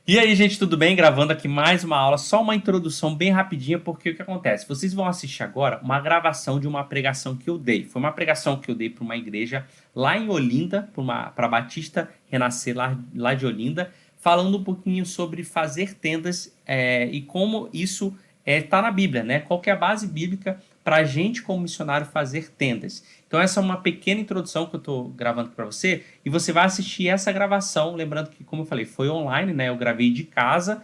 E aí, gente, tudo bem? Gravando aqui mais uma aula, só uma introdução bem rapidinha, porque o que acontece? Vocês vão assistir agora uma gravação de uma pregação que eu dei. Foi uma pregação que eu dei para uma igreja lá em Olinda, para Batista Renascer lá de Olinda, falando um pouquinho sobre fazer tendas e como isso está na Bíblia, né? Qual que é a base bíblica para a gente, como missionário, fazer tendas. Então, essa é uma pequena introdução que eu estou gravando para você, e você vai assistir essa gravação, lembrando que, como eu falei, foi online, né? Eu gravei de casa,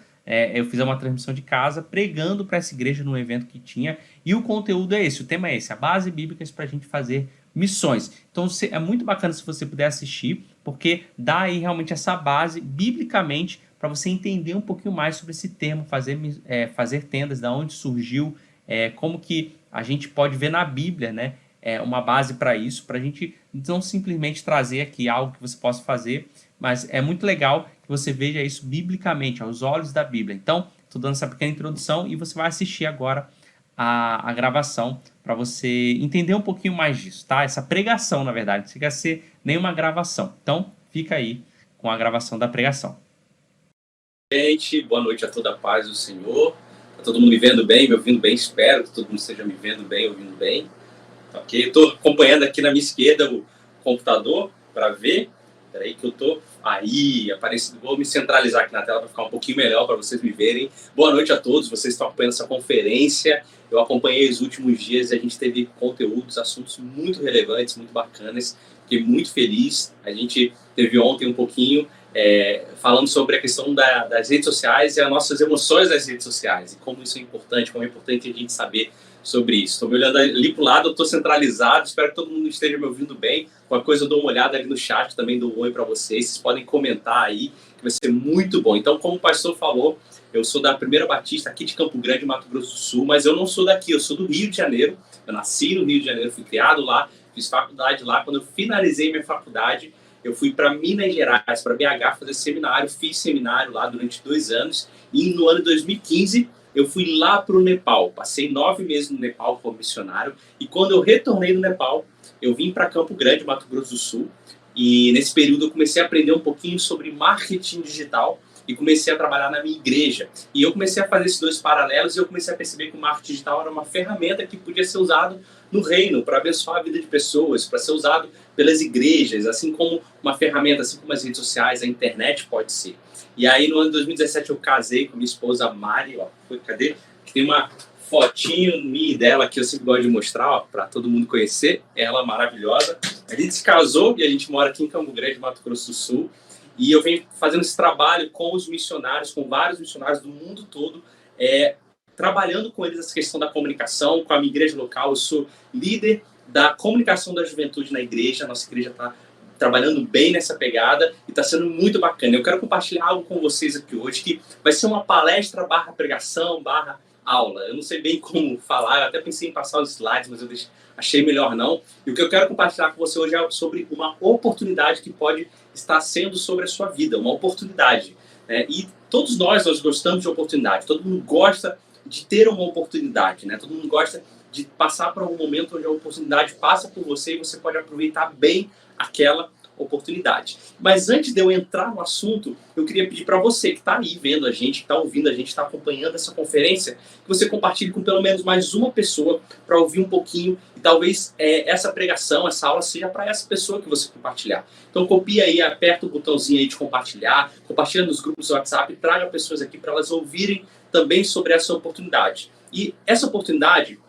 eu fiz uma transmissão de casa, pregando para essa igreja num evento que tinha, e o conteúdo é esse, o tema é esse, a base bíblica para a gente fazer missões. Então, é muito bacana se você puder assistir, porque dá aí realmente essa base, biblicamente, para você entender um pouquinho mais sobre esse termo, fazer tendas, da onde surgiu, como que a gente pode ver na Bíblia, né? Uma base para isso, para a gente não simplesmente trazer aqui algo que você possa fazer, mas é muito legal que você veja isso biblicamente, aos olhos da Bíblia. Então, estou dando essa pequena introdução e você vai assistir agora a gravação para você entender um pouquinho mais disso, tá? Essa pregação, na verdade, não chega a ser nenhuma gravação. Então, fica aí com a gravação da pregação. Gente, boa noite a toda a paz do Senhor. Tá todo mundo me vendo bem, me ouvindo bem? Espero que todo mundo esteja me vendo bem, ouvindo bem. Ok? Estou acompanhando aqui na minha esquerda o computador para ver. Peraí que eu estou aí, aparecendo. Vou me centralizar aqui na tela para ficar um pouquinho melhor para vocês me verem. Boa noite a todos, vocês estão acompanhando essa conferência. Eu acompanhei os últimos dias e a gente teve conteúdos, assuntos muito relevantes, muito bacanas. Fiquei muito feliz. A gente teve ontem um pouquinho falando sobre a questão das redes sociais e as nossas emoções nas redes sociais. E como isso é importante, como é importante a gente saber sobre isso. Estou me olhando ali para o lado, eu estou centralizado, espero que todo mundo esteja me ouvindo bem. Qualquer coisa eu dou uma olhada ali no chat, também dou um oi para vocês. Vocês podem comentar aí, que vai ser muito bom. Então, como o pastor falou, eu sou da Primeira Batista, aqui de Campo Grande, Mato Grosso do Sul, mas eu não sou daqui, eu sou do Rio de Janeiro. Eu nasci no Rio de Janeiro, fui criado lá, fiz faculdade lá. Quando eu finalizei minha faculdade, eu fui para Minas Gerais, para BH, fazer seminário. Fiz seminário lá durante 2 anos. E no ano de 2015, eu fui lá para o Nepal. Passei 9 meses no Nepal como missionário. E quando eu retornei do Nepal, eu vim para Campo Grande, Mato Grosso do Sul. E nesse período eu comecei a aprender um pouquinho sobre marketing digital e comecei a trabalhar na minha igreja. E eu comecei a fazer esses dois paralelos e eu comecei a perceber que o marketing digital era uma ferramenta que podia ser usado no reino, para abençoar a vida de pessoas, para ser usado pelas igrejas, assim como uma ferramenta, assim como as redes sociais, a internet pode ser. E aí, no ano de 2017, eu casei com minha esposa Mari, ó, cadê? Tem uma fotinho minha dela que eu sempre gosto de mostrar, para todo mundo conhecer, ela maravilhosa. A gente se casou e a gente mora aqui em Campo Grande, Mato Grosso do Sul, e eu venho fazendo esse trabalho com os missionários, com vários missionários do mundo todo, trabalhando com eles essa questão da comunicação, com a minha igreja local. Eu sou líder da comunicação da juventude na igreja, a nossa igreja está trabalhando bem nessa pegada e está sendo muito bacana. Eu quero compartilhar algo com vocês aqui hoje, que vai ser uma palestra / pregação / aula. Eu não sei bem como falar, eu até pensei em passar os slides, mas eu achei melhor não. E o que eu quero compartilhar com você hoje é sobre uma oportunidade que pode estar sendo sobre a sua vida, uma oportunidade. E todos nós gostamos de oportunidade, todo mundo gosta de ter uma oportunidade, né? Todo mundo gosta de passar por um momento onde a oportunidade passa por você e você pode aproveitar bem aquela oportunidade. Mas antes de eu entrar no assunto, eu queria pedir para você que está aí vendo a gente, que está ouvindo a gente, está acompanhando essa conferência, que você compartilhe com pelo menos mais uma pessoa para ouvir um pouquinho e talvez essa pregação, essa aula seja para essa pessoa que você compartilhar. Então copia aí, aperta o botãozinho aí de compartilhar, compartilha nos grupos do WhatsApp, traga pessoas aqui para elas ouvirem também sobre essa oportunidade. E essa oportunidade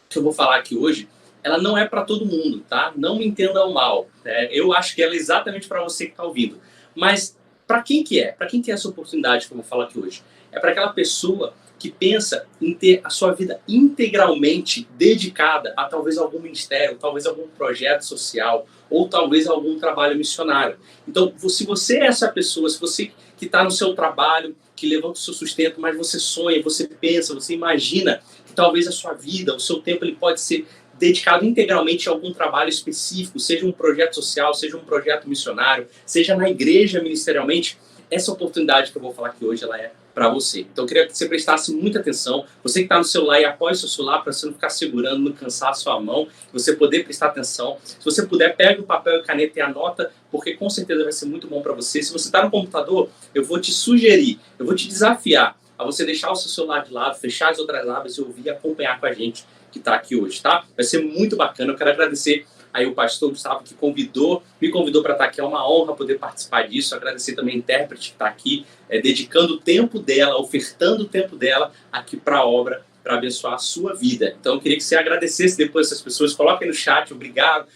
que eu vou falar aqui hoje, ela não é para todo mundo, tá? Não me entendam mal. Eu acho que ela é exatamente para você que está ouvindo. Mas para quem que é? Para quem que é essa oportunidade que eu vou falar aqui hoje? É para aquela pessoa que pensa em ter a sua vida integralmente dedicada a talvez algum ministério, talvez algum projeto social, ou talvez algum trabalho missionário. Então, se você é essa pessoa, se você que está no seu trabalho, que levanta o seu sustento, mas você sonha, você pensa, você imagina que talvez a sua vida, o seu tempo, ele pode ser dedicado integralmente a algum trabalho específico, seja um projeto social, seja um projeto missionário, seja na igreja ministerialmente, essa oportunidade que eu vou falar aqui hoje, ela é para você. Então eu queria que você prestasse muita atenção. Você que está no celular, e apoie seu celular para você não ficar segurando, não cansar a sua mão, você poder prestar atenção. Se você puder, pegue um papel e caneta e anota, porque com certeza vai ser muito bom para você. Se você está no computador, eu vou te sugerir, eu vou te desafiar a você deixar o seu celular de lado, fechar as outras abas e ouvir e acompanhar com a gente que está aqui hoje, tá? Vai ser muito bacana. Eu quero agradecer aí o pastor Gustavo que me convidou para estar aqui. É uma honra poder participar disso. Agradecer também a intérprete que está aqui, dedicando o tempo dela, ofertando o tempo dela aqui para a obra, para abençoar a sua vida. Então, eu queria que você agradecesse depois essas pessoas. Coloquem no chat. Obrigado,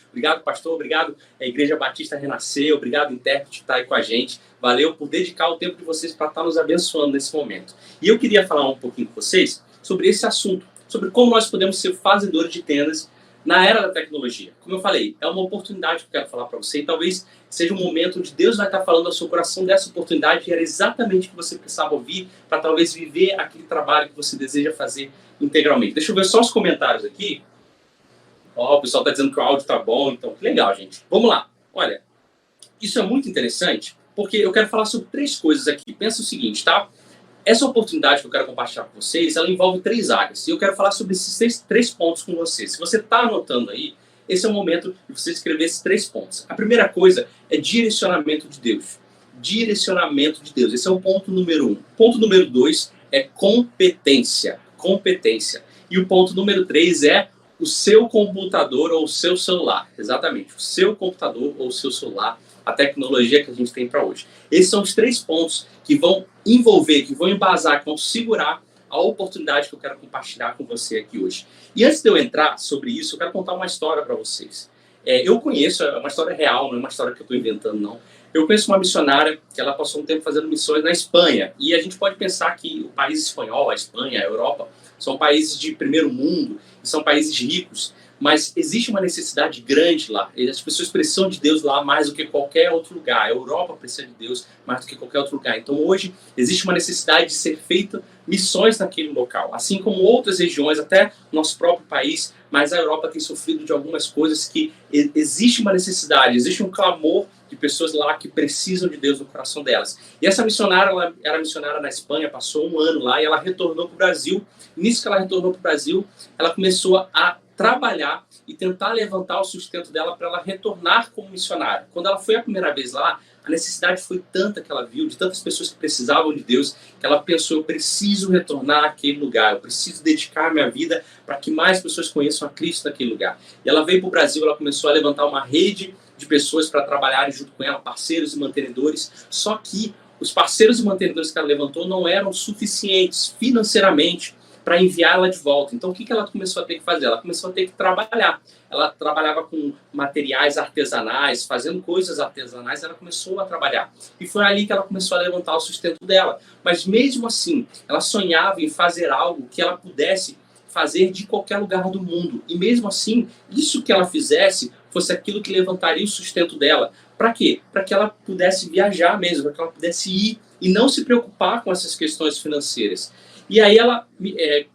pastor. Obrigado, Igreja Batista Renascer. Obrigado, intérprete, que está aí com a gente. Valeu por dedicar o tempo de vocês para estar nos abençoando nesse momento. E eu queria falar um pouquinho com vocês sobre esse assunto, sobre como nós podemos ser fazedores de tendas na era da tecnologia. Como eu falei, é uma oportunidade que eu quero falar para você, e talvez seja um momento onde Deus vai estar falando ao seu coração dessa oportunidade, e era exatamente o que você precisava ouvir para talvez viver aquele trabalho que você deseja fazer integralmente. Deixa eu ver só os comentários aqui. O pessoal está dizendo que o áudio está bom, então que legal, gente. Vamos lá. Olha, isso é muito interessante, porque eu quero falar sobre 3 coisas aqui. Pensa o seguinte, tá? Essa oportunidade que eu quero compartilhar com vocês, ela envolve 3 áreas. E eu quero falar sobre esses 3 pontos com vocês. Se você está anotando aí, esse é o momento de você escrever esses 3 pontos. A primeira coisa é direcionamento de Deus. Direcionamento de Deus. Esse é o ponto número 1. Ponto número 2 é competência. Competência. E o ponto número 3 é o seu computador ou o seu celular. Exatamente. O seu computador ou o seu celular. A tecnologia que a gente tem para hoje. Esses são os 3 pontos que vão envolver, que vão embasar, que vão segurar a oportunidade que eu quero compartilhar com você aqui hoje. E antes de eu entrar sobre isso, eu quero contar uma história para vocês. Eu conheço, é uma história real, não é uma história que eu estou inventando, não. Eu conheço uma missionária que ela passou um tempo fazendo missões na Espanha. E a gente pode pensar que o país espanhol, a Espanha, a Europa, são países de primeiro mundo, são países ricos. Mas existe uma necessidade grande lá. As pessoas precisam de Deus lá mais do que qualquer outro lugar. A Europa precisa de Deus mais do que qualquer outro lugar. Então hoje existe uma necessidade de ser feita missões naquele local. Assim como outras regiões, até nosso próprio país, mas a Europa tem sofrido de algumas coisas que existe uma necessidade, existe um clamor de pessoas lá que precisam de Deus no coração delas. E essa missionária, ela era missionária na Espanha, passou um ano lá e ela retornou para o Brasil. Nisso que ela retornou para o Brasil, ela começou a trabalhar e tentar levantar o sustento dela para ela retornar como missionária. Quando ela foi a primeira vez lá, a necessidade foi tanta que ela viu, de tantas pessoas que precisavam de Deus, que ela pensou, eu preciso retornar àquele lugar, eu preciso dedicar minha vida para que mais pessoas conheçam a Cristo naquele lugar. E ela veio para o Brasil, ela começou a levantar uma rede de pessoas para trabalharem junto com ela, parceiros e mantenedores, só que os parceiros e mantenedores que ela levantou não eram suficientes financeiramente para enviá-la de volta. Então, o que ela começou a ter que fazer? Ela começou a ter que trabalhar. Ela trabalhava com materiais artesanais, fazendo coisas artesanais, ela começou a trabalhar. E foi ali que ela começou a levantar o sustento dela. Mas mesmo assim, ela sonhava em fazer algo que ela pudesse fazer de qualquer lugar do mundo. E mesmo assim, isso que ela fizesse fosse aquilo que levantaria o sustento dela. Para quê? Para que ela pudesse viajar mesmo, para que ela pudesse ir e não se preocupar com essas questões financeiras. E aí ela,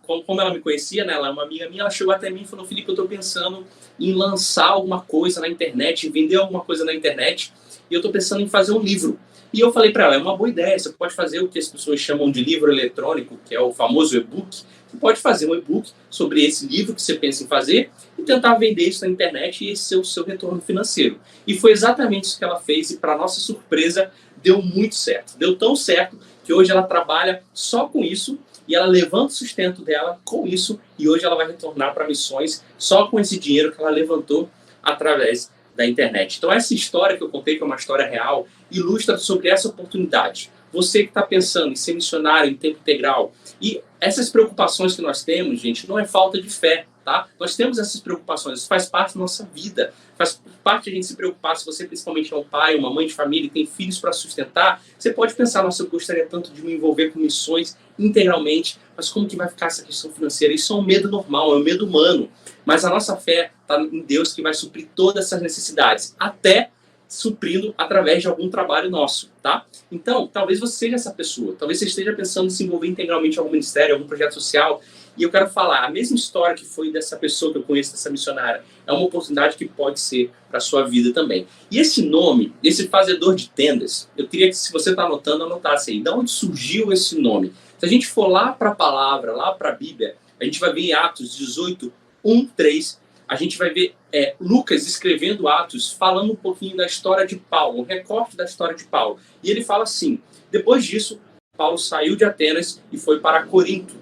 como ela me conhecia, né, ela é uma amiga minha, ela chegou até mim e falou, Felipe, eu estou pensando em lançar alguma coisa na internet, em vender alguma coisa na internet, e eu estou pensando em fazer um livro. E eu falei para ela, é uma boa ideia, você pode fazer o que as pessoas chamam de livro eletrônico, que é o famoso e-book. Você pode fazer um e-book sobre esse livro que você pensa em fazer e tentar vender isso na internet e esse ser o seu retorno financeiro. E foi exatamente isso que ela fez e, para nossa surpresa, deu muito certo. Deu tão certo que hoje ela trabalha só com isso e ela levanta o sustento dela com isso e hoje ela vai retornar para missões só com esse dinheiro que ela levantou através da internet. Então essa história que eu contei, que é uma história real, ilustra sobre essa oportunidade. Você que está pensando em ser missionário em tempo integral. E essas preocupações que nós temos, gente, não é falta de fé, tá? Nós temos essas preocupações, isso faz parte da nossa vida. Faz parte de a gente se preocupar, se você principalmente é um pai, uma mãe de família e tem filhos para sustentar, você pode pensar, nossa, eu gostaria tanto de me envolver com missões integralmente, mas como que vai ficar essa questão financeira? Isso é um medo normal, é um medo humano. Mas a nossa fé está em Deus que vai suprir todas essas necessidades, até suprindo através de algum trabalho nosso, tá? Então, talvez você seja essa pessoa, talvez você esteja pensando em se envolver integralmente em algum ministério, algum projeto social, e eu quero falar, a mesma história que foi dessa pessoa que eu conheço, dessa missionária, é uma oportunidade que pode ser para a sua vida também. E esse nome, esse fazedor de tendas, eu queria que, se você está anotando, anotasse aí, de onde surgiu esse nome? Se a gente for lá para a palavra, lá para a Bíblia, a gente vai ver em Atos 18, 1, 3, a gente vai ver Lucas escrevendo Atos, falando um pouquinho da história de Paulo, um recorte da história de Paulo. E ele fala assim: depois disso, Paulo saiu de Atenas e foi para Corinto.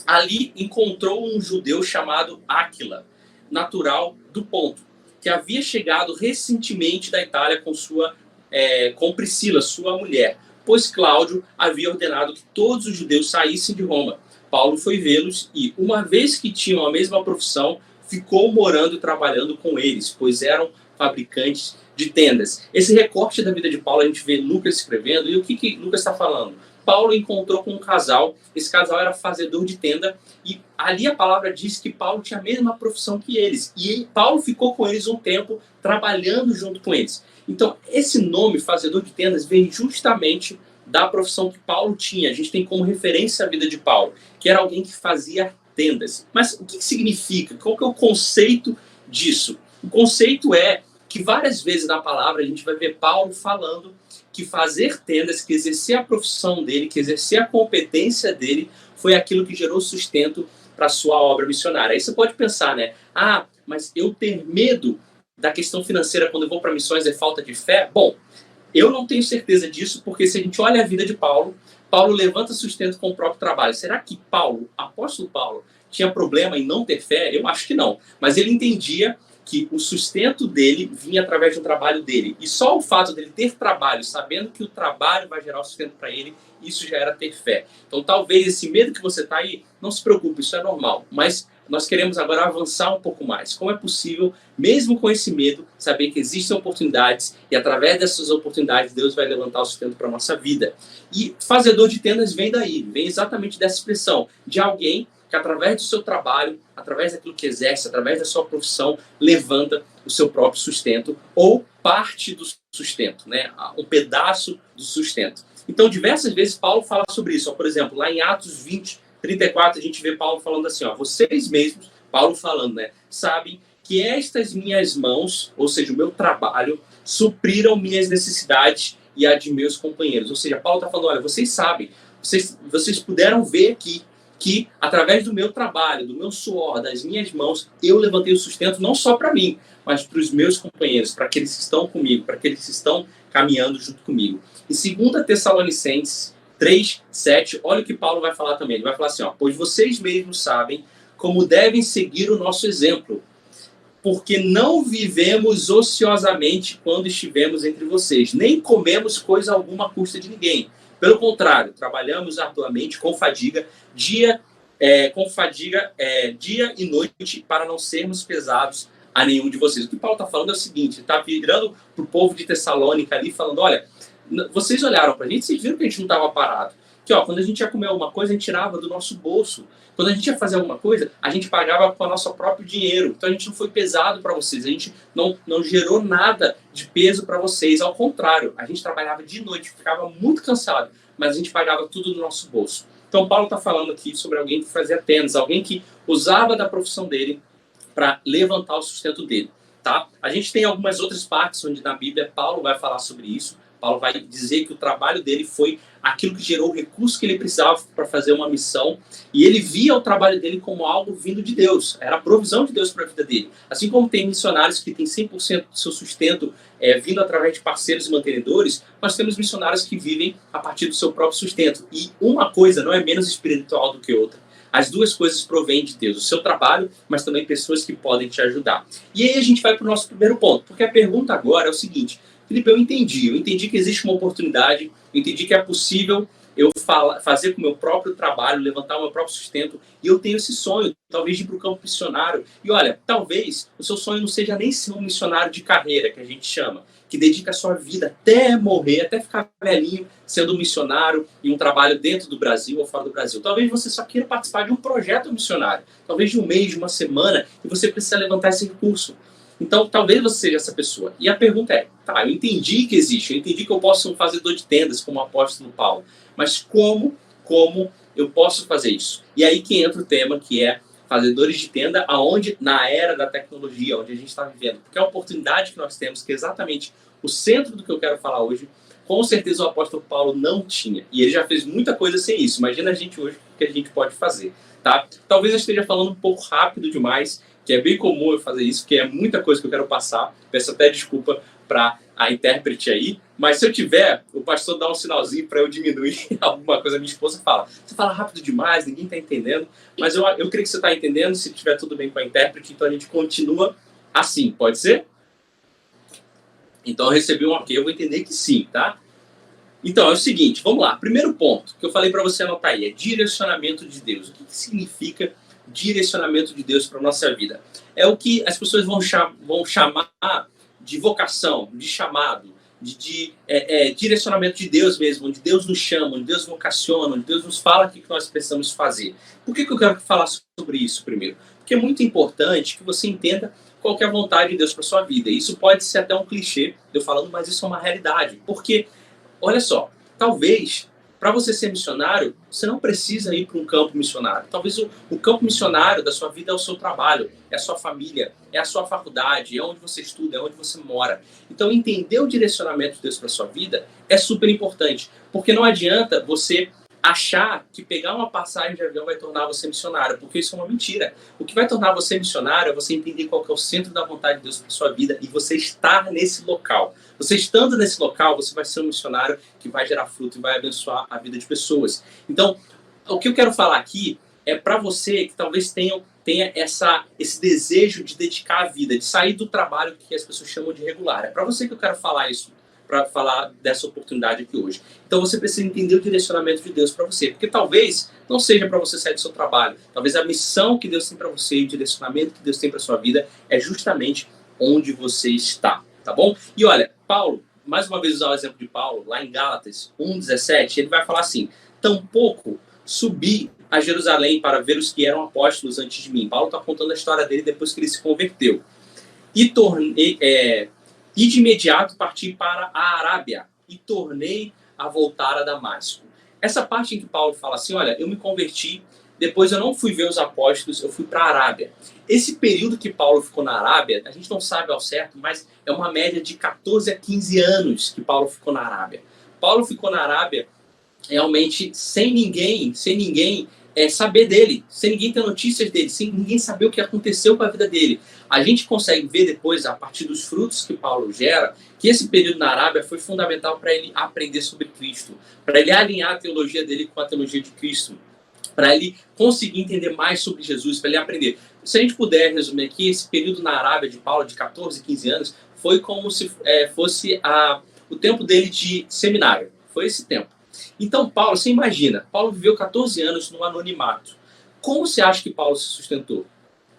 Ali encontrou um judeu chamado Áquila, natural do Ponto, que havia chegado recentemente da Itália com Priscila, sua mulher, pois Cláudio havia ordenado que todos os judeus saíssem de Roma. Paulo foi vê-los e, uma vez que tinham a mesma profissão, ficou morando e trabalhando com eles, pois eram fabricantes de tendas. Esse recorte da vida de Paulo a gente vê Lucas escrevendo, e o que Lucas está falando? Paulo encontrou com um casal, esse casal era fazedor de tenda, e ali a palavra diz que Paulo tinha a mesma profissão que eles, e Paulo ficou com eles um tempo, trabalhando junto com eles. Então, esse nome, fazedor de tendas, vem justamente da profissão que Paulo tinha. A gente tem como referência a vida de Paulo, que era alguém que fazia tendas. Mas o que significa? Qual que é o conceito disso? O conceito é que várias vezes na palavra a gente vai ver Paulo falando que fazer tendas, que exercer a profissão dele, que exercer a competência dele, foi aquilo que gerou sustento para a sua obra missionária. Aí você pode pensar, né? Ah, mas eu ter medo da questão financeira quando eu vou para missões é falta de fé? Bom, eu não tenho certeza disso, porque se a gente olha a vida de Paulo, Paulo levanta sustento com o próprio trabalho. Será que Paulo, apóstolo Paulo, tinha problema em não ter fé? Eu acho que não. Mas ele entendia que o sustento dele vinha através do trabalho dele. E só o fato dele ter trabalho, sabendo que o trabalho vai gerar o sustento para ele, isso já era ter fé. Então talvez esse medo que você está aí, não se preocupe, isso é normal. Mas nós queremos agora avançar um pouco mais. Como é possível, mesmo com esse medo, saber que existem oportunidades e através dessas oportunidades Deus vai levantar o sustento para a nossa vida. E fazedor de tendas vem daí, vem exatamente dessa expressão, de alguém que através do seu trabalho, através daquilo que exerce, através da sua profissão, levanta o seu próprio sustento ou parte do sustento, né? Um pedaço do sustento. Então, diversas vezes Paulo fala sobre isso. Por exemplo, lá em Atos 20, 34, a gente vê Paulo falando assim, vocês mesmos, Paulo falando, né, sabem que estas minhas mãos, ou seja, o meu trabalho, supriram minhas necessidades e a de meus companheiros. Ou seja, Paulo está falando, olha, vocês sabem, vocês puderam ver aqui que através do meu trabalho, do meu suor, das minhas mãos, eu levantei o sustento não só para mim, mas para os meus companheiros, para aqueles que estão comigo, para aqueles que estão caminhando junto comigo. Em 2 Tessalonicenses 3, 7, olha o que Paulo vai falar também. Ele vai falar assim, pois vocês mesmos sabem como devem seguir o nosso exemplo, porque não vivemos ociosamente quando estivemos entre vocês, nem comemos coisa alguma à custa de ninguém. Pelo contrário, trabalhamos arduamente com fadiga, dia e noite, para não sermos pesados a nenhum de vocês. O que Paulo está falando é o seguinte, está virando para o povo de Tessalônica ali, falando, olha, vocês olharam para a gente, vocês viram que a gente não estava parado. Que quando a gente ia comer alguma coisa, a gente tirava do nosso bolso. Quando a gente ia fazer alguma coisa, a gente pagava com o nosso próprio dinheiro. Então a gente não foi pesado para vocês, a gente não gerou nada de peso para vocês. Ao contrário, a gente trabalhava de noite, ficava muito cansado, mas a gente pagava tudo do nosso bolso. Então Paulo está falando aqui sobre alguém que fazia tendas, alguém que usava da profissão dele para levantar o sustento dele. Tá? A gente tem algumas outras partes onde na Bíblia Paulo vai falar sobre isso. Paulo vai dizer que o trabalho dele foi aquilo que gerou o recurso que ele precisava para fazer uma missão, e ele via o trabalho dele como algo vindo de Deus, era a provisão de Deus para a vida dele. Assim como tem missionários que têm 100% do seu sustento vindo através de parceiros e mantenedores, nós temos missionários que vivem a partir do seu próprio sustento. E uma coisa não é menos espiritual do que outra. As duas coisas provêm de Deus, o seu trabalho, mas também pessoas que podem te ajudar. E aí a gente vai para o nosso primeiro ponto, porque a pergunta agora é o seguinte: Felipe, eu entendi que existe uma oportunidade, eu entendi que é possível eu fazer com o meu próprio trabalho, levantar o meu próprio sustento, e eu tenho esse sonho, talvez de ir para o campo missionário. E olha, talvez o seu sonho não seja nem ser um missionário de carreira, que a gente chama, que dedica a sua vida até morrer, até ficar velhinho, sendo um missionário em um trabalho dentro do Brasil ou fora do Brasil. Talvez você só queira participar de um projeto missionário, talvez de um mês, de uma semana, e você precisa levantar esse recurso. Então, talvez você seja essa pessoa. E a pergunta é, eu entendi que existe, eu entendi que eu posso ser um fazedor de tendas, como o apóstolo Paulo, mas como eu posso fazer isso? E aí que entra o tema, que é fazedores de tenda, aonde na era da tecnologia, onde a gente está vivendo. Porque a oportunidade que nós temos, que é exatamente o centro do que eu quero falar hoje, com certeza o apóstolo Paulo não tinha. E ele já fez muita coisa sem isso. Imagina a gente hoje o que a gente pode fazer. Tá? Talvez eu esteja falando um pouco rápido demais, que é bem comum eu fazer isso, porque é muita coisa que eu quero passar. Peço até desculpa para a intérprete aí, mas se eu tiver, o pastor dá um sinalzinho para eu diminuir alguma coisa. Minha esposa fala, você fala rápido demais, ninguém está entendendo, mas eu creio que você está entendendo. Se tiver tudo bem com a intérprete, então a gente continua assim, pode ser? Então eu recebi um ok, eu vou entender que sim, tá? Então é o seguinte, vamos lá. Primeiro ponto que eu falei para você anotar aí é direcionamento de Deus. O que significa direcionamento de Deus para a nossa vida? É o que as pessoas vão chamar de vocação, de chamado, de direcionamento de Deus mesmo, onde Deus nos chama, onde Deus vocaciona, onde Deus nos fala o que nós precisamos fazer. Por que eu quero falar sobre isso primeiro? Porque é muito importante que você entenda qual que é a vontade de Deus para sua vida. Isso pode ser até um clichê, eu falando, mas isso é uma realidade. Porque, olha só, talvez para você ser missionário, você não precisa ir para um campo missionário. Talvez o campo missionário da sua vida é o seu trabalho, é a sua família, é a sua faculdade, é onde você estuda, é onde você mora. Então, entender o direcionamento de Deus para sua vida é super importante, porque não adianta você achar que pegar uma passagem de avião vai tornar você missionário, porque isso é uma mentira. O que vai tornar você missionário é você entender qual que é o centro da vontade de Deus para sua vida e você estar nesse local. Você estando nesse local, você vai ser um missionário que vai gerar fruto e vai abençoar a vida de pessoas. Então, o que eu quero falar aqui é para você que talvez tenha esse desejo de dedicar a vida, de sair do trabalho que as pessoas chamam de regular. É para você que eu quero falar isso, para falar dessa oportunidade aqui hoje. Então você precisa entender o direcionamento de Deus para você, porque talvez não seja para você sair do seu trabalho, talvez a missão que Deus tem para você, o direcionamento que Deus tem para sua vida é justamente onde você está, tá bom? E olha, Paulo, mais uma vez usar o exemplo de Paulo, lá em Gálatas 1:17, ele vai falar assim, tampouco subi a Jerusalém para ver os que eram apóstolos antes de mim. Paulo está contando a história dele depois que ele se converteu. E de imediato parti para a Arábia e tornei a voltar a Damasco. Essa parte em que Paulo fala assim, olha, eu me converti, depois eu não fui ver os apóstolos, eu fui para a Arábia. Esse período que Paulo ficou na Arábia, a gente não sabe ao certo, mas é uma média de 14 a 15 anos que Paulo ficou na Arábia. Paulo ficou na Arábia realmente sem ninguém saber dele, sem ninguém ter notícias dele, sem ninguém saber o que aconteceu com a vida dele. A gente consegue ver depois, a partir dos frutos que Paulo gera, que esse período na Arábia foi fundamental para ele aprender sobre Cristo, para ele alinhar a teologia dele com a teologia de Cristo, para ele conseguir entender mais sobre Jesus, para ele aprender. Se a gente puder resumir aqui, esse período na Arábia de Paulo, de 14, 15 anos, foi como se fosse o tempo dele de seminário. Foi esse tempo. Então, Paulo, você imagina, Paulo viveu 14 anos no anonimato. Como você acha que Paulo se sustentou?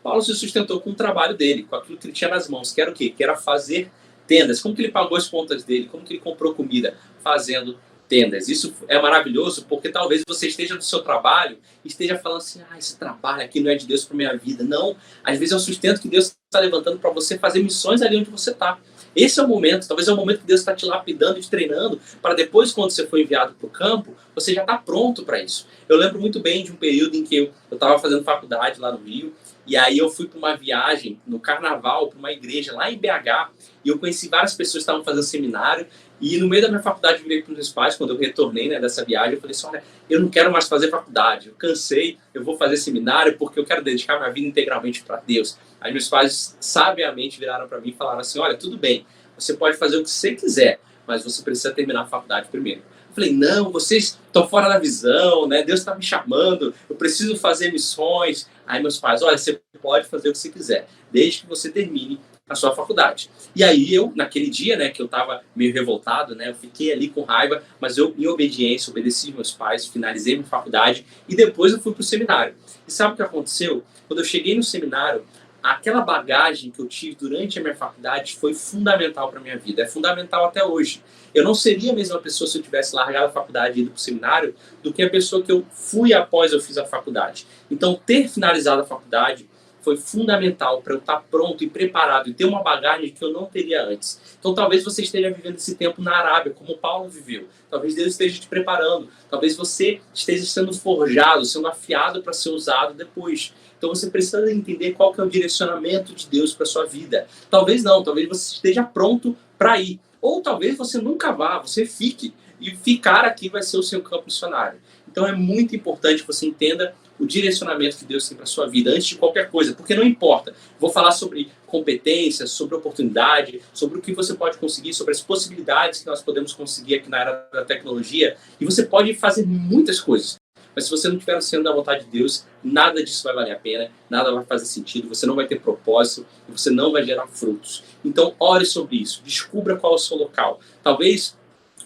Paulo se sustentou com o trabalho dele, com aquilo que ele tinha nas mãos, que era o quê? Que era fazer tendas. Como que ele pagou as contas dele? Como que ele comprou comida? Fazendo tendas. Isso é maravilhoso, porque talvez você esteja no seu trabalho e esteja falando assim, esse trabalho aqui não é de Deus para minha vida. Não, às vezes é o sustento que Deus está levantando para você fazer missões ali onde você está. Esse é o momento, talvez é o momento que Deus está te lapidando e te treinando, para depois, quando você for enviado para o campo, você já está pronto para isso. Eu lembro muito bem de um período em que eu estava fazendo faculdade lá no Rio, e aí eu fui para uma viagem no carnaval, para uma igreja lá em BH, e eu conheci várias pessoas que estavam fazendo seminário, e no meio da minha faculdade eu virei para os meus pais, quando eu retornei dessa viagem, eu falei assim, olha, eu não quero mais fazer faculdade, eu cansei, eu vou fazer seminário porque eu quero dedicar minha vida integralmente para Deus. Aí meus pais sabiamente viraram para mim e falaram assim, olha, tudo bem, você pode fazer o que você quiser, mas você precisa terminar a faculdade primeiro. Eu falei, não, vocês estão fora da visão, né? Deus está me chamando, eu preciso fazer missões. Aí meus pais, olha, você pode fazer o que você quiser, desde que você termine a sua faculdade. E aí eu, naquele dia, né, que eu estava meio revoltado, né, eu fiquei ali com raiva, mas eu, em obediência, obedeci meus pais, finalizei minha faculdade e depois eu fui para o seminário. E sabe o que aconteceu? Quando eu cheguei no seminário, aquela bagagem que eu tive durante a minha faculdade foi fundamental para a minha vida, é fundamental até hoje. Eu não seria a mesma pessoa se eu tivesse largado a faculdade e ido para o seminário do que a pessoa que eu fui após eu fiz a faculdade. Então, ter finalizado a faculdade foi fundamental para eu estar pronto e preparado e ter uma bagagem que eu não teria antes. Então, talvez você esteja vivendo esse tempo na Arábia, como Paulo viveu. Talvez Deus esteja te preparando. Talvez você esteja sendo forjado, sendo afiado para ser usado depois. Então, você precisa entender qual que é o direcionamento de Deus para a sua vida. Talvez não, talvez você esteja pronto para ir. Ou talvez você nunca vá, você fique. E ficar aqui vai ser o seu campo missionário. Então, é muito importante que você entenda o direcionamento que Deus tem para sua vida antes de qualquer coisa, porque não importa. Vou falar sobre competências, sobre oportunidade, sobre o que você pode conseguir, sobre as possibilidades que nós podemos conseguir aqui na área da tecnologia, e você pode fazer muitas coisas. Mas se você não estiver sendo da vontade de Deus, nada disso vai valer a pena, nada vai fazer sentido, você não vai ter propósito, você não vai gerar frutos. Então, ore sobre isso, descubra qual é o seu local. Talvez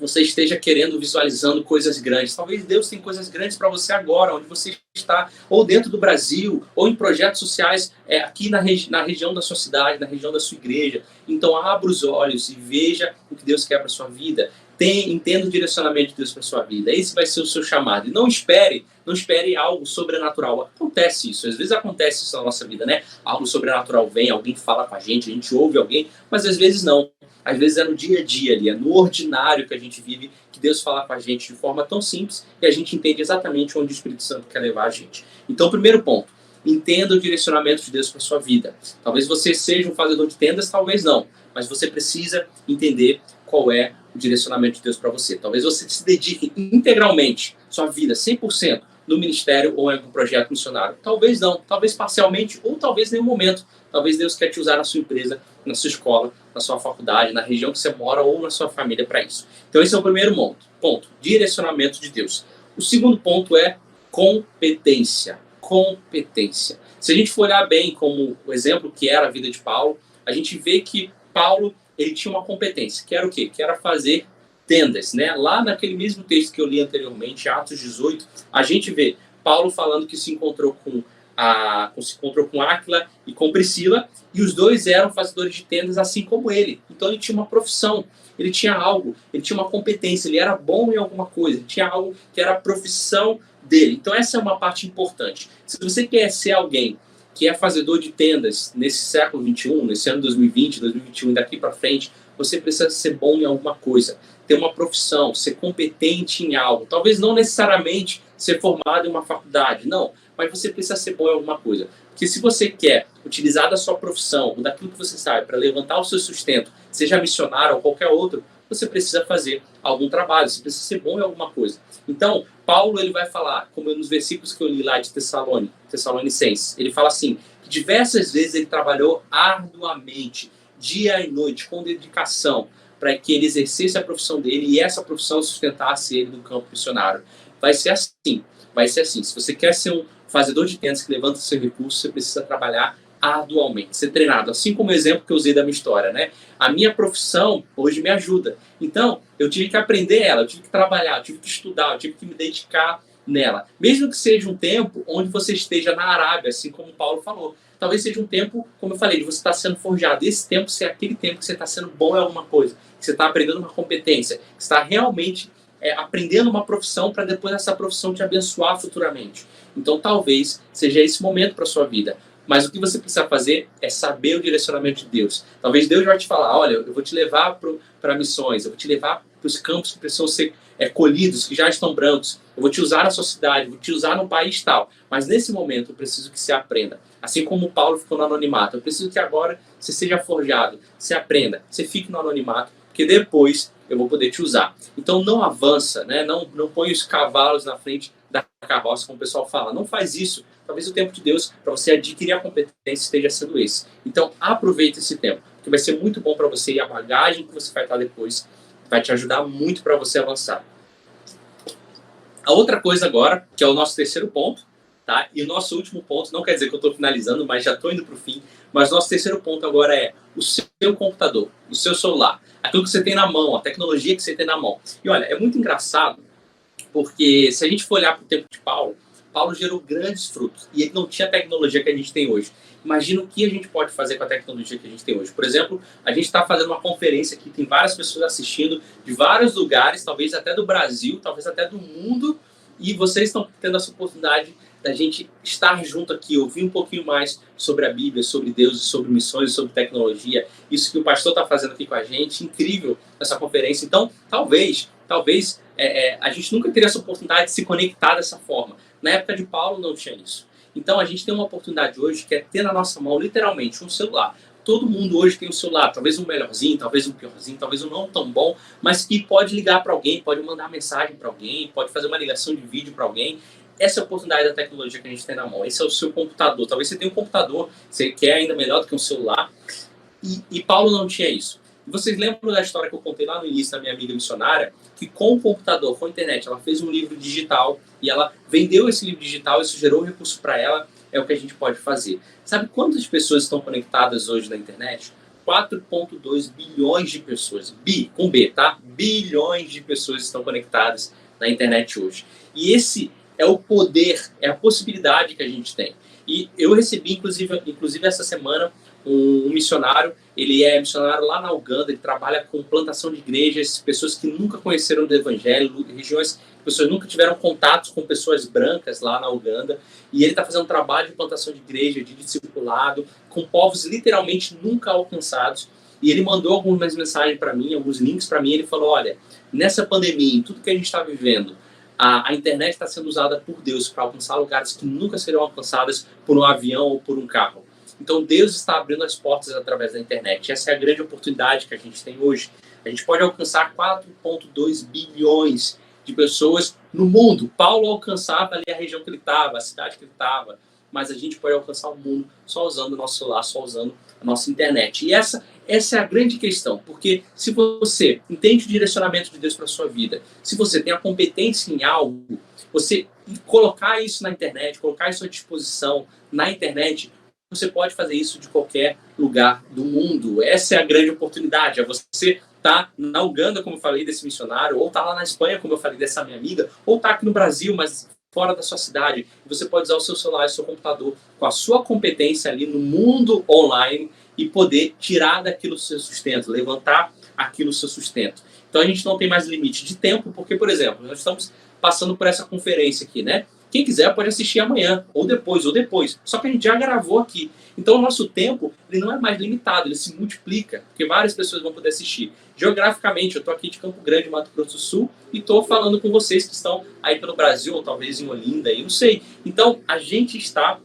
você esteja querendo, visualizando coisas grandes. Talvez Deus tenha coisas grandes para você agora, onde você está, ou dentro do Brasil, ou em projetos sociais aqui na região da sua cidade, na região da sua igreja. Então, abra os olhos e veja o que Deus quer para a sua vida. Entenda o direcionamento de Deus para a sua vida. Esse vai ser o seu chamado. E não espere algo sobrenatural. Acontece isso. Às vezes acontece isso na nossa vida, né? Algo sobrenatural vem, alguém fala com a gente ouve alguém, mas às vezes não. Às vezes é no dia a dia ali, é no ordinário que a gente vive, que Deus fala com a gente de forma tão simples e a gente entende exatamente onde o Espírito Santo quer levar a gente. Então, primeiro ponto, entenda o direcionamento de Deus para a sua vida. Talvez você seja um fazedor de tendas, talvez não, mas você precisa entender qual é o direcionamento de Deus para você. Talvez você se dedique integralmente, sua vida, 100%, no ministério ou em algum projeto missionário. Talvez não, talvez parcialmente ou talvez em nenhum momento. Talvez Deus quer te usar na sua empresa, na sua escola, na sua faculdade, na região que você mora ou na sua família para isso. Então esse é o primeiro ponto, direcionamento de Deus. O segundo ponto é competência. Competência. Se a gente for olhar bem como o exemplo que era a vida de Paulo, a gente vê que Paulo ele tinha uma competência, que era o quê? Que era fazer tendas, né? Lá naquele mesmo texto que eu li anteriormente, Atos 18, a gente vê Paulo falando que se encontrou com Áquila e com Priscila, e os dois eram fazedores de tendas assim como ele. Então ele tinha uma profissão, ele tinha algo, ele tinha uma competência, ele era bom em alguma coisa, ele tinha algo que era a profissão dele. Então essa é uma parte importante. Se você quer ser alguém que é fazedor de tendas nesse século 21, nesse ano 2020, 2021 e daqui para frente, você precisa ser bom em alguma coisa, ter uma profissão, ser competente em algo. Talvez não necessariamente ser formado em uma faculdade, não, mas você precisa ser bom em alguma coisa. Porque se você quer utilizar da sua profissão, ou daquilo que você sabe, para levantar o seu sustento, seja missionário ou qualquer outro, você precisa fazer algum trabalho, você precisa ser bom em alguma coisa. Então, Paulo ele vai falar, como nos versículos que eu li lá de Tessalonicenses, ele fala assim, que diversas vezes ele trabalhou arduamente, dia e noite, com dedicação, para que ele exercesse a profissão dele e essa profissão sustentasse ele no campo missionário. Vai ser assim. Se você quer ser um fazedor de tendas que levanta seu recurso, você precisa trabalhar arduamente, ser treinado. Assim como o exemplo que eu usei da minha história, né? A minha profissão hoje me ajuda. Então, eu tive que aprender ela, eu tive que trabalhar, eu tive que estudar, eu tive que me dedicar nela. Mesmo que seja um tempo onde você esteja na Arábia, assim como Paulo falou. Talvez seja um tempo, como eu falei, de você estar sendo forjado. Esse tempo ser aquele tempo que você está sendo bom em alguma coisa, que você está aprendendo uma competência, que você está realmente aprendendo uma profissão para depois essa profissão te abençoar futuramente. Então talvez seja esse momento para a sua vida. Mas o que você precisa fazer é saber o direcionamento de Deus. Talvez Deus vai te falar, olha, eu vou te levar para missões, eu vou te levar para os campos que precisam ser colhidos, que já estão brancos. Eu vou te usar na sua cidade, eu vou te usar num país tal. Mas nesse momento eu preciso que você aprenda. Assim como Paulo ficou no anonimato, eu preciso que agora você seja forjado, você aprenda, você fique no anonimato, porque depois eu vou poder te usar. Então não avança, né? Não põe os cavalos na frente da carroça, como o pessoal fala. Não faz isso. Talvez o tempo de Deus para você adquirir a competência esteja sendo esse. Então aproveita esse tempo, que vai ser muito bom para você e a bagagem que você vai estar depois vai te ajudar muito para você avançar. A outra coisa agora, que é o nosso terceiro ponto, tá? E o nosso último ponto, não quer dizer que eu estou finalizando, mas já estou indo para o fim, mas o nosso terceiro ponto agora é o seu computador, o seu celular, aquilo que você tem na mão, a tecnologia que você tem na mão. E olha, é muito engraçado, porque se a gente for olhar para o tempo de Paulo gerou grandes frutos e ele não tinha a tecnologia que a gente tem hoje. Imagina o que a gente pode fazer com a tecnologia que a gente tem hoje. Por exemplo, a gente está fazendo uma conferência aqui, tem várias pessoas assistindo de vários lugares, talvez até do Brasil, talvez até do mundo, e vocês estão tendo essa oportunidade da gente estar junto aqui, ouvir um pouquinho mais sobre a Bíblia, sobre Deus, sobre missões, sobre tecnologia. Isso que o pastor está fazendo aqui com a gente, incrível essa conferência. Então, talvez a gente nunca teria essa oportunidade de se conectar dessa forma. Na época de Paulo não tinha isso. Então a gente tem uma oportunidade hoje que é ter na nossa mão literalmente um celular. Todo mundo hoje tem um celular, talvez um melhorzinho, talvez um piorzinho, talvez um não tão bom, mas que pode ligar para alguém, pode mandar mensagem para alguém, pode fazer uma ligação de vídeo para alguém. essa é a oportunidade da tecnologia que a gente tem na mão. Esse é o seu computador. Talvez você tenha um computador, você quer ainda melhor do que um celular. E Paulo não tinha isso. E vocês lembram da história que eu contei lá no início da minha amiga missionária? Que com o computador, com a internet, ela fez um livro digital e ela vendeu esse livro digital, isso gerou um recurso para ela, é o que a gente pode fazer. Sabe quantas pessoas estão conectadas hoje na internet? 4,2 bilhões de pessoas. Com B, tá? Bilhões de pessoas estão conectadas na internet hoje. E esse é o poder, é a possibilidade que a gente tem. E eu recebi, inclusive essa semana, um missionário. Ele é missionário lá na Uganda, ele trabalha com plantação de igrejas, pessoas que nunca conheceram do evangelho, regiões que pessoas nunca tiveram contato com pessoas brancas lá na Uganda, e ele está fazendo um trabalho de plantação de igreja, de discipulado, com povos literalmente nunca alcançados. E ele mandou algumas mensagens para mim, alguns links para mim, ele falou, olha, nessa pandemia, em tudo que a gente está vivendo, a internet está sendo usada por Deus para alcançar lugares que nunca serão alcançados por um avião ou por um carro. Então Deus está abrindo as portas através da internet. Essa é a grande oportunidade que a gente tem hoje. A gente pode alcançar 4,2 bilhões de pessoas no mundo. Paulo alcançava ali a região que ele estava, a cidade que ele estava. Mas a gente pode alcançar o mundo só usando o nosso celular, só usando a nossa internet. E essa é a grande questão. Porque se você entende o direcionamento de Deus para a sua vida, se você tem a competência em algo, você colocar isso na internet, colocar isso à disposição na internet, você pode fazer isso de qualquer lugar do mundo. Essa é a grande oportunidade. É você tá na Uganda, como eu falei desse missionário, ou tá lá na Espanha, como eu falei dessa minha amiga, ou tá aqui no Brasil, mas fora da sua cidade. Você pode usar o seu celular e o seu computador com a sua competência ali no mundo online e poder tirar daquilo o seu sustento, levantar aquilo o seu sustento. Então a gente não tem mais limite de tempo, porque, por exemplo, nós estamos passando por essa conferência aqui, né? Quem quiser pode assistir amanhã, ou depois. Só que a gente já gravou aqui. Então o nosso tempo ele não é mais limitado, ele se multiplica, porque várias pessoas vão poder assistir. Geograficamente, eu estou aqui de Campo Grande, Mato Grosso do Sul, e estou falando com vocês que estão aí pelo Brasil, ou talvez em Olinda, eu não sei. Então a gente está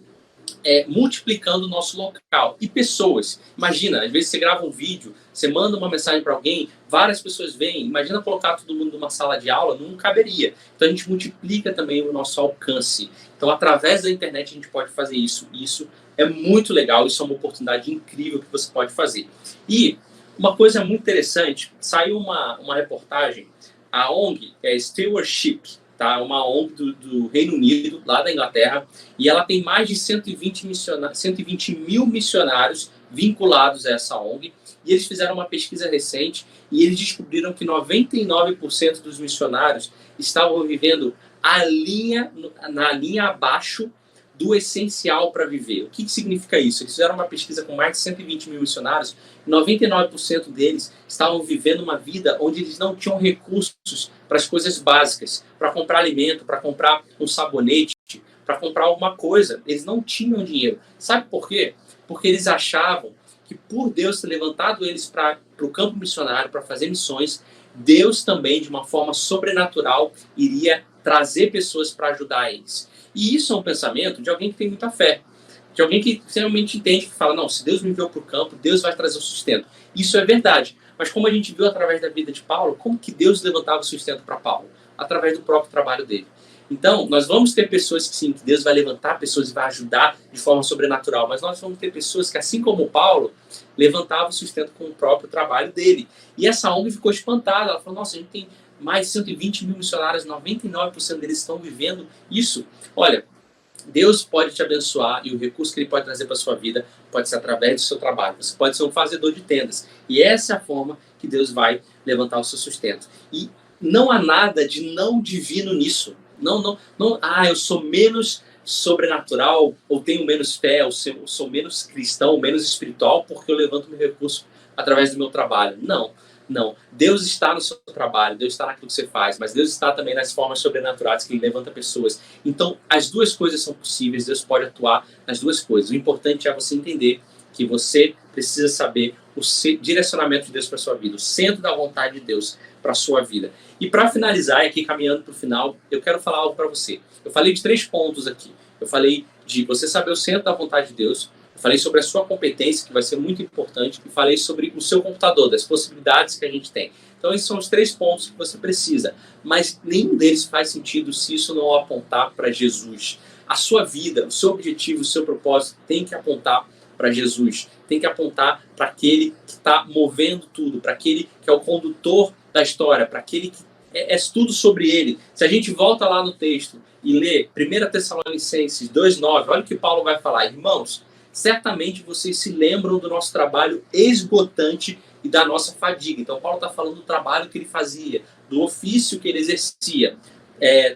multiplicando o nosso local. E pessoas, imagina, às vezes você grava um vídeo, você manda uma mensagem para alguém, várias pessoas veem, imagina colocar todo mundo numa sala de aula, não caberia. Então a gente multiplica também o nosso alcance. Então através da internet a gente pode fazer isso. Isso é muito legal, isso é uma oportunidade incrível que você pode fazer. E uma coisa muito interessante, saiu uma reportagem, a ONG é Stewardship, tá? Uma ONG do Reino Unido, lá da Inglaterra, e ela tem mais de 120 mil missionários vinculados a essa ONG, e eles fizeram uma pesquisa recente, e eles descobriram que 99% dos missionários estavam vivendo na linha abaixo do essencial para viver. O que significa isso? Eles fizeram uma pesquisa com mais de 120 mil missionários, e 99% deles estavam vivendo uma vida onde eles não tinham recursos para as coisas básicas, para comprar alimento, para comprar um sabonete, para comprar alguma coisa. Eles não tinham dinheiro. Sabe por quê? Porque eles achavam que por Deus ter levantado eles para o campo missionário, para fazer missões, Deus também, de uma forma sobrenatural, iria trazer pessoas para ajudar eles. E isso é um pensamento de alguém que tem muita fé, de alguém que realmente entende, que fala, não, se Deus me enviou para o campo, Deus vai trazer o sustento. Isso é verdade. Mas como a gente viu através da vida de Paulo, como que Deus levantava o sustento para Paulo? Através do próprio trabalho dele. Então, nós vamos ter pessoas que sim, que Deus vai levantar pessoas e vai ajudar de forma sobrenatural, mas nós vamos ter pessoas que, assim como Paulo, levantavam o sustento com o próprio trabalho dele. E essa ONG ficou espantada, ela falou, nossa, a gente tem mais de 120 mil missionários, 99% deles estão vivendo isso. Olha, Deus pode te abençoar e o recurso que Ele pode trazer para a sua vida pode ser através do seu trabalho. Você pode ser um fazedor de tendas. E essa é a forma que Deus vai levantar o seu sustento. E não há nada de não divino nisso. Não, eu sou menos sobrenatural, ou tenho menos fé, ou sou menos cristão, menos espiritual, porque eu levanto meu recurso através do meu trabalho. Não. Deus está no seu trabalho, Deus está naquilo que você faz, mas Deus está também nas formas sobrenaturais que Ele levanta pessoas. Então, as duas coisas são possíveis, Deus pode atuar nas duas coisas. O importante é você entender que você precisa saber o direcionamento de Deus para a sua vida, o centro da vontade de Deus para a sua vida. E para finalizar, aqui caminhando para o final, eu quero falar algo para você. Eu falei de 3 pontos aqui. Eu falei de você saber o centro da vontade de Deus, eu falei sobre a sua competência, que vai ser muito importante, e falei sobre o seu computador, das possibilidades que a gente tem. Então, Então, esses são os 3 pontos que você precisa. Mas nenhum deles faz sentido se isso não apontar para Jesus. A sua vida, o seu objetivo, o seu propósito tem que apontar para Jesus. Tem que apontar para aquele que está movendo tudo, para aquele que é o condutor da história, para aquele que é tudo sobre ele. Se a gente volta lá no texto e lê 1 Tessalonicenses 2,9, olha o que Paulo vai falar. Irmãos, certamente vocês se lembram do nosso trabalho esgotante e da nossa fadiga. Então, Paulo está falando do trabalho que ele fazia, do ofício que ele exercia.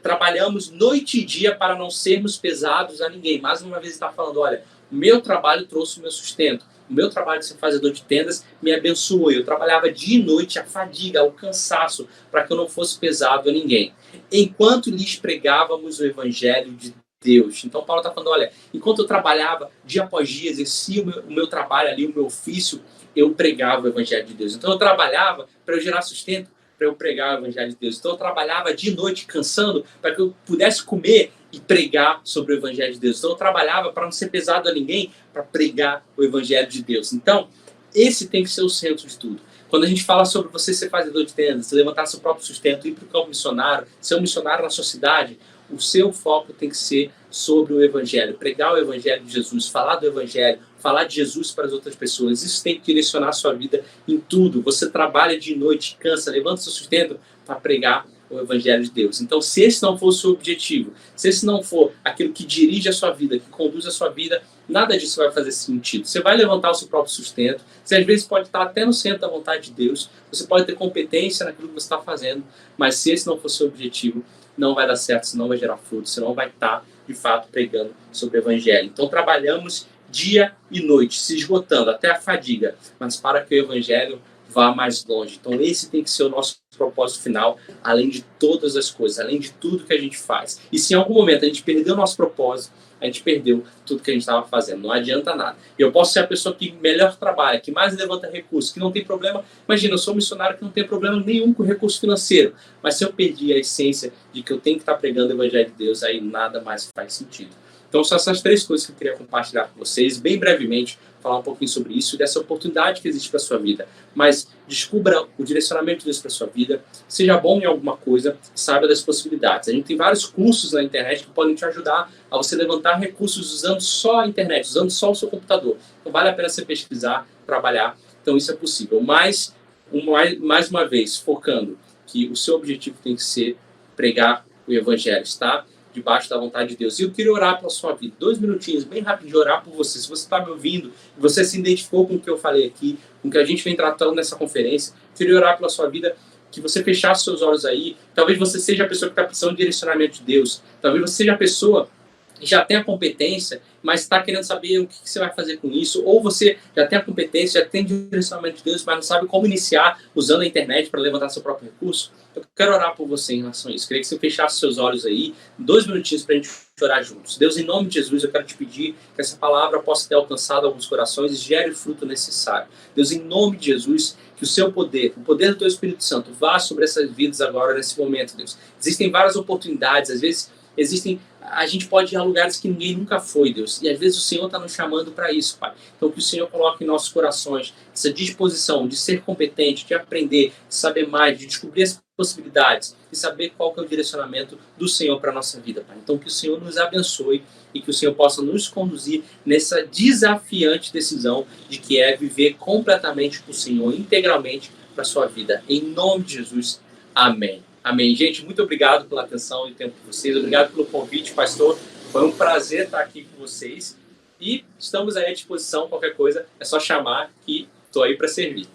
Trabalhamos noite e dia para não sermos pesados a ninguém. Mais uma vez está falando, olha, o meu trabalho trouxe o meu sustento. O meu trabalho de ser fazedor de tendas me abençoou. Eu trabalhava dia e noite a fadiga, o cansaço, para que eu não fosse pesado a ninguém. Enquanto lhes pregávamos o evangelho de Deus. Então Paulo está falando, olha, enquanto eu trabalhava dia após dia, exercia o meu trabalho ali, o meu ofício, eu pregava o evangelho de Deus. Então eu trabalhava para eu gerar sustento, para eu pregar o evangelho de Deus. Então eu trabalhava de noite cansando para que eu pudesse comer e pregar sobre o evangelho de Deus. Então eu trabalhava para não ser pesado a ninguém, para pregar o evangelho de Deus. Então, esse tem que ser o centro de tudo. Quando a gente fala sobre você ser fazedor de tendas, levantar seu próprio sustento, ir para o campo missionário, ser um missionário na sua cidade, o seu foco tem que ser sobre o evangelho, pregar o evangelho de Jesus, falar do evangelho, falar de Jesus para as outras pessoas. Isso tem que direcionar a sua vida em tudo. Você trabalha de noite, cansa, levanta seu sustento para pregar o evangelho de Deus. Então, se esse não for o seu objetivo, se esse não for aquilo que dirige a sua vida, que conduz a sua vida, nada disso vai fazer sentido. Você vai levantar o seu próprio sustento, você às vezes pode estar até no centro da vontade de Deus, você pode ter competência naquilo que você está fazendo, mas se esse não for o seu objetivo, não vai dar certo, você não vai gerar fruto, você não vai estar, de fato, pregando sobre o evangelho. Então, trabalhamos dia e noite, se esgotando até a fadiga, mas para que o evangelho vá mais longe. Então, esse tem que ser o nosso propósito final, além de todas as coisas, além de tudo que a gente faz. E se em algum momento a gente perdeu o nosso propósito, a gente perdeu tudo que a gente estava fazendo. Não adianta nada. E eu posso ser a pessoa que melhor trabalha, que mais levanta recursos, que não tem problema. Imagina, eu sou um missionário que não tem problema nenhum com recurso financeiro. Mas se eu perdi a essência de que eu tenho que estar pregando o evangelho de Deus, aí nada mais faz sentido. Então, são essas 3 coisas que eu queria compartilhar com vocês, bem brevemente, falar um pouquinho sobre isso, dessa oportunidade que existe para a sua vida. Mas descubra o direcionamento de Deus para a sua vida, seja bom em alguma coisa, saiba das possibilidades. A gente tem vários cursos na internet que podem te ajudar a você levantar recursos usando só a internet, usando só o seu computador. Então, vale a pena você pesquisar, trabalhar. Então, isso é possível. Mas, mais uma vez, focando que o seu objetivo tem que ser pregar o evangelho, está debaixo da vontade de Deus. E eu queria orar pela sua vida. 2 minutinhos, bem rapidinho, orar por você. Se você está me ouvindo, e você se identificou com o que eu falei aqui, com o que a gente vem tratando nessa conferência, eu queria orar pela sua vida, que você fechasse seus olhos aí. Talvez você seja a pessoa que está precisando de direcionamento de Deus. Talvez você seja a pessoa que já tem a competência, mas está querendo saber o que você vai fazer com isso. Ou você já tem a competência, já tem direcionamento de Deus, mas não sabe como iniciar usando a internet para levantar seu próprio recurso. Eu quero orar por você em relação a isso. Queria que você fechasse seus olhos aí, 2 minutinhos para a gente orar juntos. Deus, em nome de Jesus, eu quero te pedir que essa palavra possa ter alcançado alguns corações e gere o fruto necessário. Deus, em nome de Jesus, que o seu poder, o poder do teu Espírito Santo, vá sobre essas vidas agora, nesse momento, Deus. Existem várias oportunidades, às vezes a gente pode ir a lugares que ninguém nunca foi, Deus. E às vezes o Senhor está nos chamando para isso, Pai. Então que o Senhor coloque em nossos corações essa disposição de ser competente, de aprender, de saber mais, de descobrir as possibilidades e saber qual que é o direcionamento do Senhor para a nossa vida, Pai. Então que o Senhor nos abençoe e que o Senhor possa nos conduzir nessa desafiante decisão de que é viver completamente com o Senhor, integralmente para a sua vida. Em nome de Jesus, amém. Amém. Gente, muito obrigado pela atenção e tempo de vocês. Obrigado pelo convite, pastor. Foi um prazer estar aqui com vocês. E estamos aí à disposição. Qualquer coisa é só chamar que estou aí para servir.